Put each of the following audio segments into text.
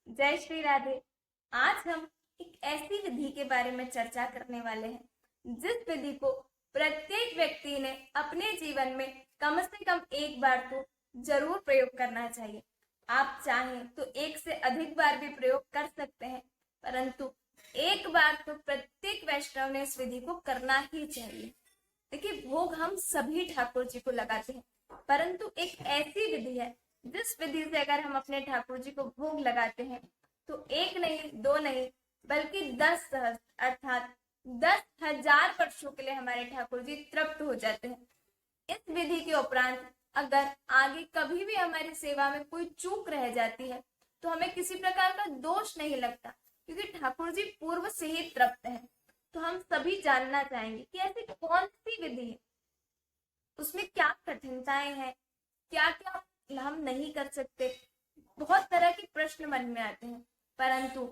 जय श्री राधे। आज हम एक ऐसी विधि के बारे में चर्चा करने वाले हैं जिस विधि को प्रत्येक व्यक्ति ने अपने जीवन में कम से कम एक बार तो जरूर प्रयोग करना चाहिए। आप चाहें तो एक से अधिक बार भी प्रयोग कर सकते हैं, परंतु एक बार तो प्रत्येक वैष्णव ने इस विधि को करना ही चाहिए। देखिए, भोग हम सभी ठाकुर जी को लगाते हैं, परंतु एक ऐसी विधि है जिस विधि से अगर हम अपने ठाकुर जी को भोग लगाते हैं तो एक नहीं, दो नहीं, बल्कि 10 सहस्त्र अर्थात 10,000 वर्षों के लिए हमारे ठाकुर जी तृप्त हो जाते हैं। इस विधि के उपरांत अगर आगे कभी भी हमारी सेवा में कोई चूक रह जाती है तो हमें किसी प्रकार का दोष नहीं लगता, क्योंकि ठाकुर जी पूर्व से ही तृप्त है। तो हम सभी जानना चाहेंगे कि ऐसी कौन सी विधि है, उसमें क्या कठिनाइएं हैं, क्या क्या हम नहीं कर सकते। बहुत तरह के प्रश्न मन में आते हैं, परंतु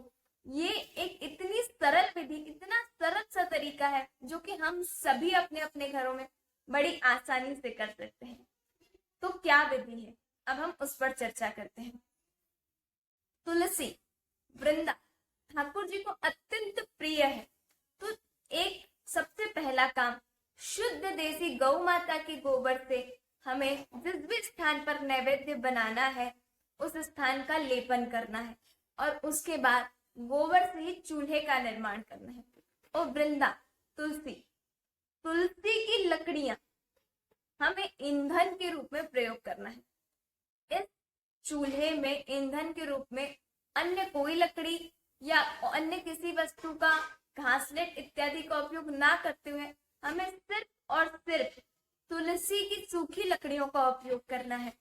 ये एक इतनी सरल विधि, इतना सरल सा तरीका है जो कि हम सभी अपने अपने घरों में बड़ी आसानी से कर सकते हैं। तो क्या विधि है, अब हम उस पर चर्चा करते हैं। तुलसी वृंदा ठाकुर जी को अत्यंत प्रिय है, तो एक सबसे पहला काम, शुद्ध देसी गौ माता के गोबर से हमें जिस भी स्थान पर नैवेद्य बनाना है उस स्थान का लेपन करना है और उसके बाद गोबर से ही चूल्हे का निर्माण करना है। और वृंदा तुलसी, तुलसी की लकड़ियां हमें ईंधन के रूप में प्रयोग करना है। इस चूल्हे में ईंधन के रूप में अन्य कोई लकड़ी या अन्य किसी वस्तु का, घासलेट इत्यादि का उपयोग ना करते हुए हमें सिर्फ और सिर्फ तुलसी की सूखी लकड़ियों का उपयोग करना है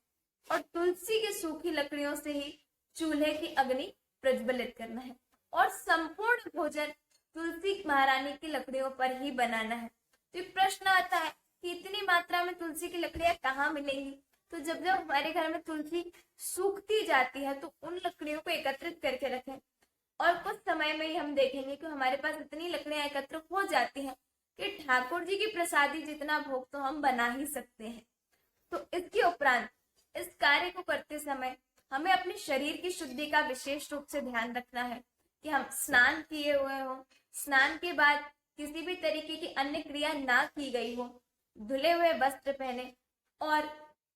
और तुलसी की सूखी लकड़ियों से ही चूल्हे की अग्नि प्रज्वलित करना है और संपूर्ण भोजन तुलसी महारानी की लकड़ियों पर ही बनाना है। तो प्रश्न आता है कि इतनी मात्रा में तुलसी की लकड़ियां कहाँ मिलेंगी? तो जब जब हमारे घर में तुलसी सूखती जाती है तो उन लकड़ियों को एकत्रित करके रखें और कुछ समय में ही हम देखेंगे कि हमारे पास इतनी लकड़ियां एकत्र हो जाती हैं कि ठाकुर जी की प्रसादी जितना भोग तो हम बना ही सकते हैं। तो इसके उपरांत इस कार्य को करते समय हमें अपने शरीर की शुद्धि का विशेष रूप से ध्यान रखना है कि हम स्नान किए हुए हो, स्नान के बाद किसी भी तरीके की अन्य क्रिया ना की गई हो, धुले हुए वस्त्र पहने और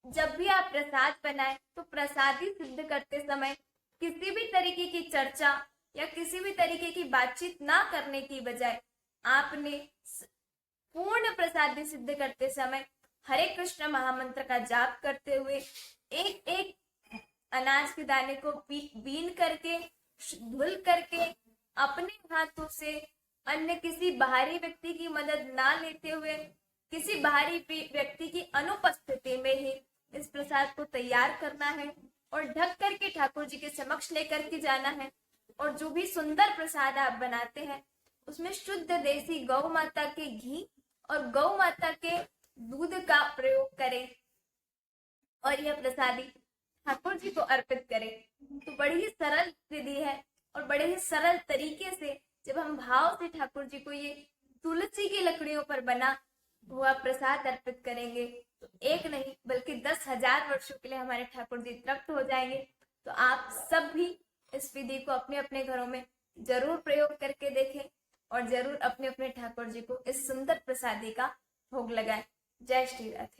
जब भी आप प्रसाद बनाए तो प्रसादी सिद्ध करते समय किसी भी तरीके की चर्चा या किसी भी तरीके की बातचीत ना करने की बजाय आपने पूर्ण प्रसादी सिद्ध करते समय हरे कृष्ण महामंत्र का जाप करते हुए एक एक अनाज के दाने को बीन करके, धुल करके अपने हाथों से अन्य किसी बाहरी व्यक्ति की मदद ना लेते हुए, किसी बाहरी व्यक्ति की अनुपस्थिति में ही इस प्रसाद को तैयार करना है और ढक करके ठाकुर जी के समक्ष लेकर के जाना है। और जो भी सुंदर प्रसाद आप बनाते हैं उसमें शुद्ध देसी गौ माता के घी और गौ माता के दूध का प्रयोग करें और यह प्रसादी ठाकुर जी को अर्पित करें। तो बड़ी ही सरल विधि है और बड़े ही सरल तरीके से जब हम भाव से ठाकुर जी को ये तुलसी की लकड़ियों पर बना हुआ प्रसाद अर्पित करेंगे तो एक नहीं बल्कि 10,000 वर्षों के लिए हमारे ठाकुर जी तृप्त हो जाएंगे। तो आप सब भी इस विधि को अपने अपने घरों में जरूर प्रयोग करके देखें और जरूर अपने अपने ठाकुर जी को इस सुंदर प्रसादी का भोग लगाएं। जय श्री राधे।